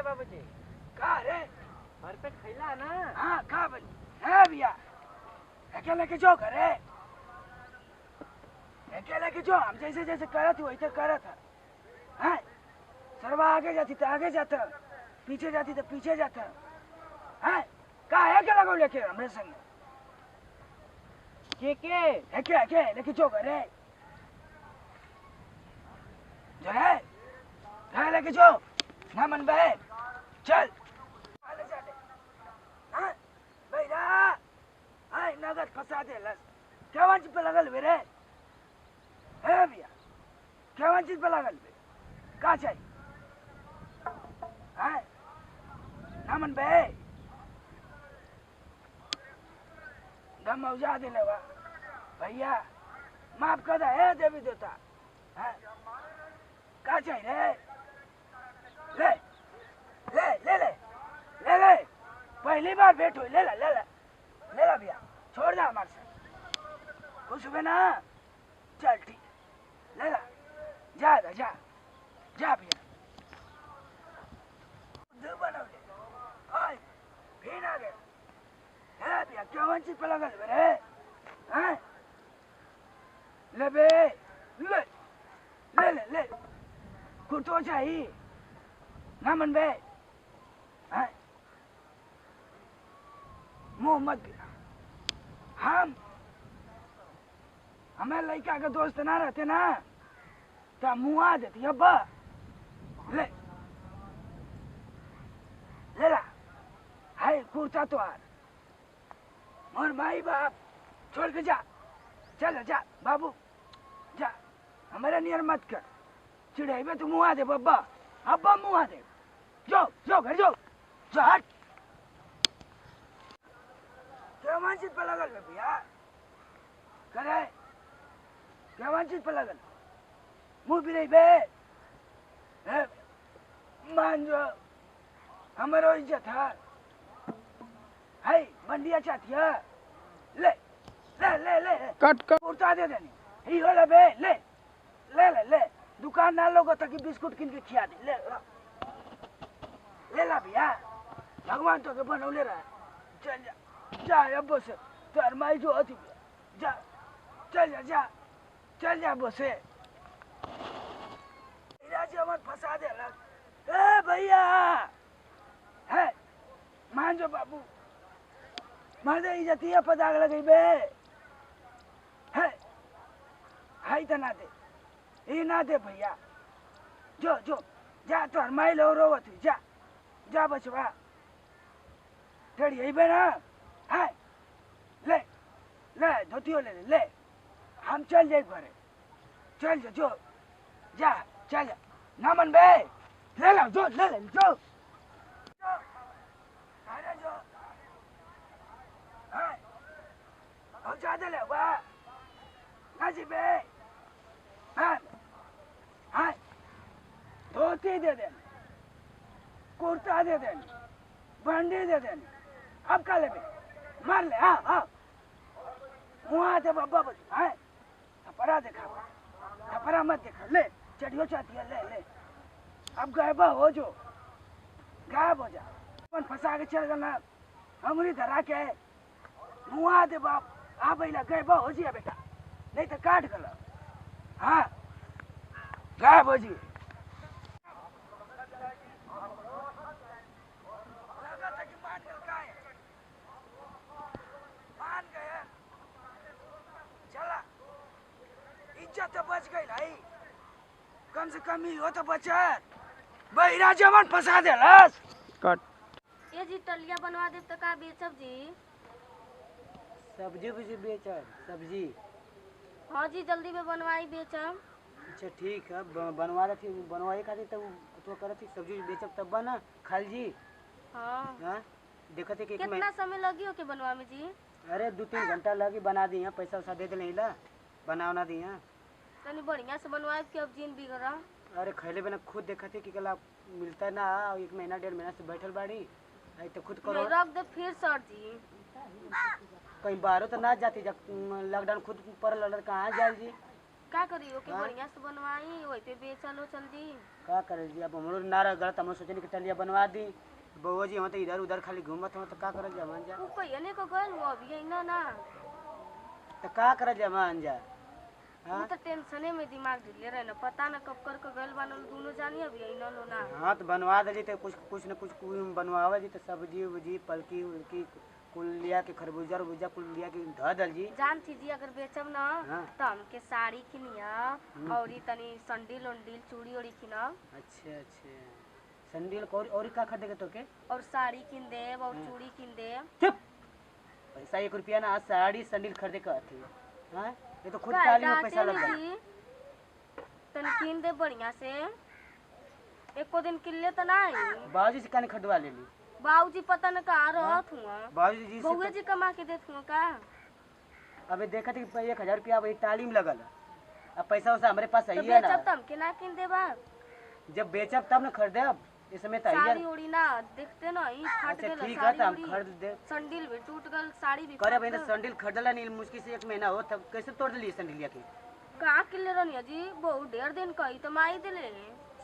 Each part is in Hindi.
बाबूजी का रे घर पे खैला ना। हाँ का बनी है भैया अकेले के जो करे अकेले के जो हम जैसे जैसे करत वैसे करत है सरवा आगे जाती तो आगे जाता पीछे जाती तो पीछे जाता है का है के लगो लेके हमरे संग के लेके जो करे जो है लेके जो ना मन बे चल आले जाते हाँ भैया हाँ नगद फंसा दे लस क्या चीज पे लगल मेरे है भैया क्या चीज पे लगल बे का चाहिए हाँ ना मन बे दम मौजा दे लेवा भैया माफ कर दे है देवी देवता हाँ का चाहिए रे ले ले ले ले ले पहली बार भेंट हुई ले ला भैया छोड़ दे हमारे से खुश हुए ना चल ठीक ले ला जा भैया बनो फिर आ गए है भैया क्या चीज पे लगल रे हैं ले बे ले कुर्तो चाहिए ना मन बे मुंह मत गिरा हमें लड़का के दोस्त ना रहते ना तो मुँह आ देती अब्बा ले ला हाय कुर्ता तो आर और माई बाप छोड़ के जा चल जा बाबू जा हमारे नियर मत कर चिड़ाई तो मुँह आ दे अब्बा मुँह आ दे जो घर जो हट क्या चीज पे लगल भैया करे क्या चीज पे लगल मुँह भी नहीं बे मान जो हमारो इज्जत है बंदिया चाहती है ले कट उठा दे देनी ही हो बे ले दुकान ना लोगो तक बिस्कुट किन के खिया दे ले ला भैया भगवान तो के बनौले रहा चल जा अब से तो माई जो अति जा चल जा बसे मन फंसा दे ए भैया है मान जो बाबू मार दे इज्जती है पदाग लगी बे है हाई तो ना दे ये ना दे भैया जो जा तो हरमाई लो रोवत जा बचवा टेढ़ी यही बे ना है ले धोतियो ले हम चल जाए घरे चल जो जा चल ना मन बे ले लो जो हम ज्यादा ले ना जी बे धोती दे देनी कुर्ता दे देनी बंडी दे देनी अब का ले बे मार ले हाँ वहाँ दे बाबा थपरा देखा थपरा मत देखा ले चढ़ियो चाहती है ले अब गायब हो जो गायब हो जा फंसा के चल गना हमरी धरा के मुआ दे बाप आ बैला गायब हो जिया बेटा नहीं तो काट गला हाँ गायब हो जी चला इज्जत तो बच गई भाई कम से कम ही हो तो बचत बहिरा जमन फंसा दे लस कट ये जी टलिया बनवा दे तो का बेचब जी सब्जी बेचब सब्जी हाँ जी जल्दी में बनवाई बेचब अच्छा ठीक है बनवा दे बनवाए खातिर तब तो करत सब्जी बेचब तब बना खाल जी हाँ देखते कि कितना समय लगी हो के बनवा में जी अरे 2-3 घंटा लगी बना दी पैसा वैसा दे दिले ला बना दी तनी बढ़िया से बनवाए के अब जीन बिगड़ा अरे खैले बिना खुद देखते कि कला मिलता ना 1 महीना 1.5 महीना से बैठल बाड़ी आई तो खुद करो रख दे फिर सर जी कहीं बाहरों तो ना जाती जब लॉकडाउन खुद पर लड़ कहाँ जाए जी का करी ओके हाँ? बढ़िया से बनवाई वही पे बेचलो चल जी। का करे जी अब हमरो नारा गलत हम सोचनी कि चलिए बनवा दी बउआ जी हम तो इधर उधर खाली घूमत हो तो का करल जा मान जा उ कहिए को गल वो अभी आई ना तो का करल जा मान जा उ तो टेंशने में दिमाग ढिले रहे ना पता ना कब कर के गल बनल दोनों जानी अभी आई ना ना। हाँ तो बनवा दे तो कुछ न कुछ बनवावे जी तो सब्जी उब्जी पलकी उलकी कुल लिया के खरबूजा उरबूजा कुल लिया के ध दल जी जान थी जी अगर बेचब ना हाँ। तो हमके साड़ी किनिया और ई तनी संडील उंडील चूड़ी उड़ी किना अच्छा अच्छा संडील और का खरीदेगा तो के और साड़ी किन देब और चूड़ी किन देब। चुप पैसा 1 रुपया ना साड़ी संडील खरीदे का थी हाँ ये तो खुद का काली में काटे पैसा नी लग जी तनी किन दे बढ़िया से एको दिन किल्ले तो ना आई बाबूजी से काने खरीदवा ले ली बाबूजी पता न कहाँ रहत हुआ बाबूजी जी बउए से जी कमा के देत हुआ का अबे देखा थी 1000 रुपया वही तालीम लगल अब पैसा वैसा हमारे पास तो सही है बेचब ना तो हमके ना किन देबा जब बेचब तब ना खरीदे अब इस समय तो साड़ी है उड़ी ना देखते ना ई फट अच्छा गेल ठीक है तो हम साड़ी उड़ी खरीद दे संडील भी टूट गल साड़ी भी करे फट भाई तो गल। संडील खरीदला नहीं मुश्किल से 1 महीना हो तब कैसे तोड़ दिली संडीलिया के कहाँ किल्ले रहनी जी बहुत ढेर दिन कही तो माई दिले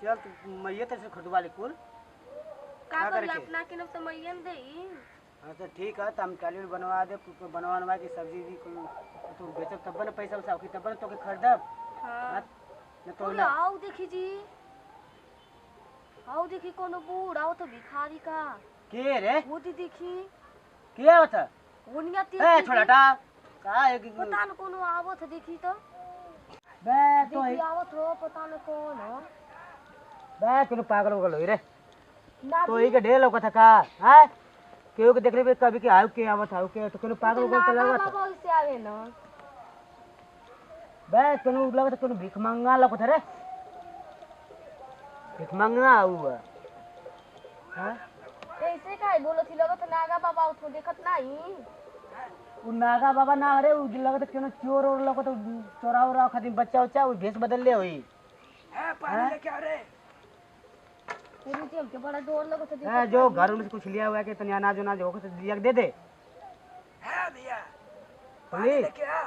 चल तू मैये तरह से खरीदवा ले कुल का का कर करके? अपना किनब तो मैयन देई हाँ तो ठीक है तो हम तालीम बनवा दे बनवा के सब्जी भी कुल तो बेचब तब ना पैसा वैसा होगी तब ना तो के खरीदब हां न तो ओले आओ देखी जी आओ देखी कोनो बूढ़ आओ तो भिखारी का के रे वो दी देखी के होता ओनिया ती ए छोटा टा का एक पता न कोनो आवत देखी तो बे तो देखी आवत हो पता न कौन हो बे तू पागल हो गलो रे ना तो के ढेर लौका था का हां केहू के देख ले कभी के आउ के आवत आउ के तो कोनो पागल हो गल लगत बाबा इससे आवे ना बे कोनो लगत कोनो भीख मांगा लगत रे भीख मांगा आउ हां ऐसे काहे बोलो थी लगत नागा बाबा उठो देखत नहीं उ नागा बाबा ना रे उ लगत कोनो चोर और लगत चोरा और खातिर बच्चा उच्चा उ भेष बदल ले होई है पानी लेके आ रे तेरी टीम के बड़ा डर लगत है हां जो घर में से कुछ लिया हुआ है कि तनी अनाज उनाज होके तो दिया के दे दे है भैया पानी बोली लेके आ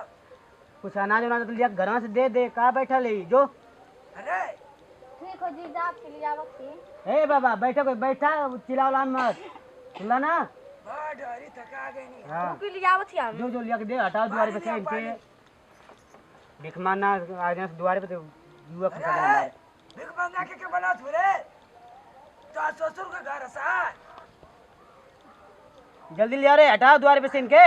कुछ अनाज उनाज तो लिया के घर से दे दे का बैठा ले जो अरे ठीक हो जी जाप के लिए आवत थी ए बाबा बैठो कोई बैठा चिल्लाओ मत सुनला ना बड़ा डरी थका गई नहीं हां के लिए आवत थी हम जो लिया के दे हटाओ द्वार पे से इनके भीख मांगना आ जाए द्वार पे तो युवा खा अरे हमारे भीख मांगा के बना तू रे तो ससुर का घर सा जल्दी ले आ रे हटाओ द्वार पे से इनके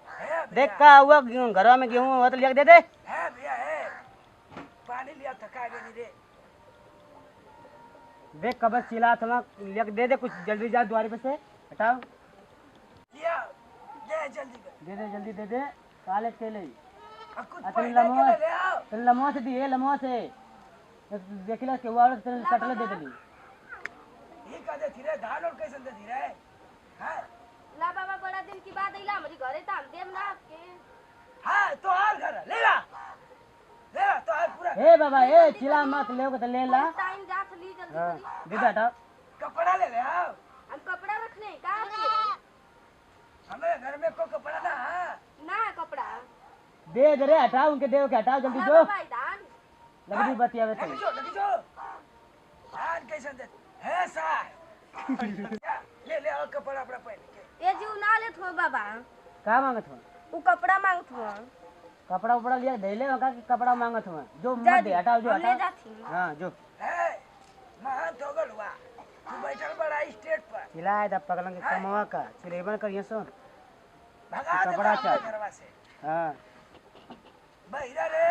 है देख का हुआ घर में गेहूं हुआ तो लिया के दे दे है भैया है पानी लिया थका गई नहीं रे देख कब चिल्ला थमा लिया के दे दे कुछ जल्दी जा द्वार पे से हटाओ लिया ले जल्दी कर दे दे जल्दी दे दे काले के ले अब कुछ अतन पहले लमो के ले आओ तन लमो से दिए लमो से देखिला के वाला तन कटले दे देली ये का दे धीरे धान और कैसे दे धीरे हां ला बाबा बड़ा दिन की बात आइला हमारी घरे त हम देम ना आपके हां तो और घर ले ला तो और पूरा ए बाबा ए चिल्ला मत ले को तो ले ला टाइम जात ली जल्दी हां जल्दी दे दे हटाओ कपड़ा ले आओ हम कपड़ा रखने हैं का आपके हमारे घर में को कपड़ा ना हाँ ना है कपड़ा दे दे रे हटाओ उनके देव के हटाओ जल्दी ला जो बाबा दान लगदी बतियावे तो लगी जो धान कैसे दे है सा ले और कपड़ा अपना पहन के ए जीव ना लेत हो बाबा का मांगत हो उ कपड़ा मांगत हो कपड़ा उपड़ा लिया दे ले का कपड़ा मांगत हो जो जा मत दे हटाओ जो हम ले हटाओ जाती हां जो है महान तो गलवा तू बैठल बड़ा स्टेट पर चिल्लाए दा पगलन के कमवा का चिलेबन करिए सुन भगा दे कपड़ा कपड़ा चाहिए। घरवा से हां बहिरा रे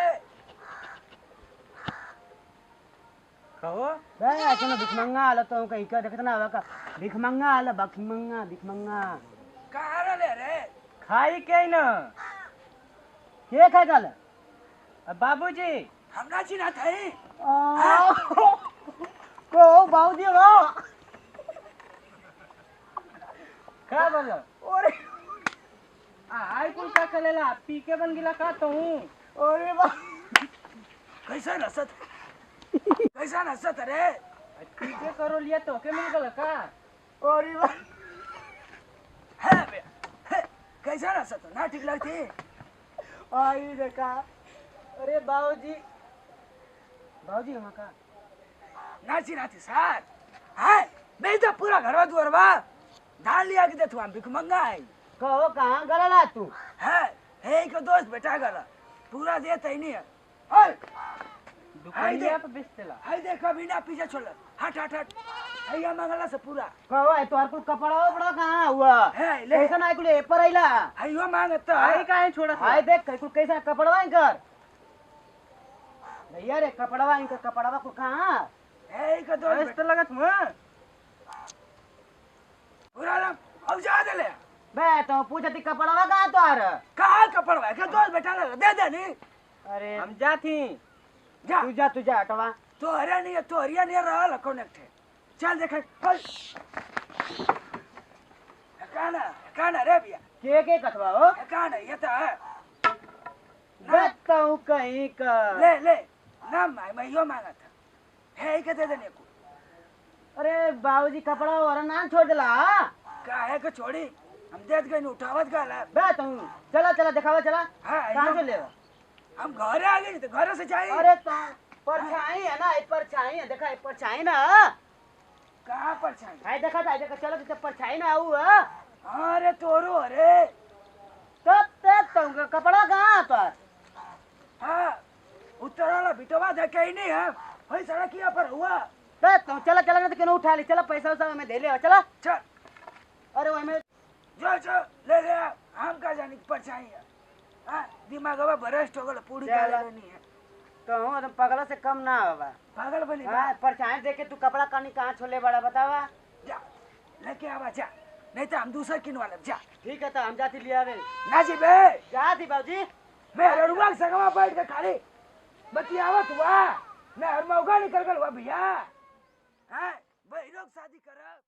कहो बे चलो भिख मंगा आला तो कहीं का देखत ना का भिख मंगा आला भिख मंगा कहाँ रहे रे खाई के न के खाई काल बाबूजी हम ना चिन्हा थे को बाबूजी हो का बोलो ओरे आई कुल का कलेला पी के बन गिला का तो हूँ ओरे बा कैसा नसत रे पी के करो लिया तो के मिल गल का ओरे बा है बे है, कैसा नसत ना ठीक लगती आई देखा अरे बाबूजी बाबूजी वहाँ का नाची नाची सार है मैं तो पूरा घरवा दुआरवा धान लिया के देथुआ भिख मंगा है कहो कहाँ गला तू है एक दोस्त बेटा गला पूरा दे तई नहीं है ओए दुकानिया पे बेचतेला हाय देखो बिना पीछे छोड़ हट हट हट हैया मंगला से पूरा कहो है तोहर कुल कपड़ा बड़ा कहाँ हुआ है ले कैसा ना कुल एपर आइला हैयो मांगता आई काहे छोड़ा हाय देख कुल कैसा कपड़वा इनकर भैया रे कपड़वा इनकर कपड़वा कुल कहाँ है एक दोस्त ऐसे तो लगत हुआ पूरा लम अब जा दे ले बे तो पूछती कपड़वा कहाँ तोहर कहां कपड़वा के दोस्त बेटा दे दे नहीं अरे हम जाती जा तू जा हटवा तो हरिया नहीं है तो हरिया नहीं रहा कनेक्ट है चल देखे काना रे भैया के कथवा हो काना ये तो है बताऊं कहीं का ले ले ना मैं यो मांगा था है के दे देने को अरे बाबूजी कपड़ा और ना छोड़ दिला का है के छोड़ी हम देत गए उठावत गाला बे तुम चला चला दिखावा चला हां कहाँ से ले हम घर आ गए तो घर से जाए अरे तो परछाई है ना परछाई है देखा परछाई ना कहां पर छाई हाय देखा चलो तो परछाई ना आऊ है अरे तोरो अरे तब तुम कपड़ा कहाँ पर हां उत्तर वाला बिटवा देखे ही नहीं है भाई सड़किया पर हुआ तब तुम चला चला ना तो क्यों उठा ली चला पैसा वैसा में दे ले चला चल अरे वही में जो ले ले हम का जानी परछाई है हां दिमाग अब भ्रष्ट हो गल पूरी का लेनी है तो हूँ तुम पगला से कम ना होगा पागल बनी हाँ परछाई देख के तू कपड़ा कहीं कहाँ छोले बड़ा बतावा जा लेके आवा जा नहीं तो हम दूसरा किनवा ले जा ठीक है तो हम जाती लिया रे ना जी बे जाती बाबूजी मैं रड़ुआ के संगवा बैठ के खाली बतियावत हुआ मैं हर मौका निकल गल हुआ भैया हां भाई लोग शादी करब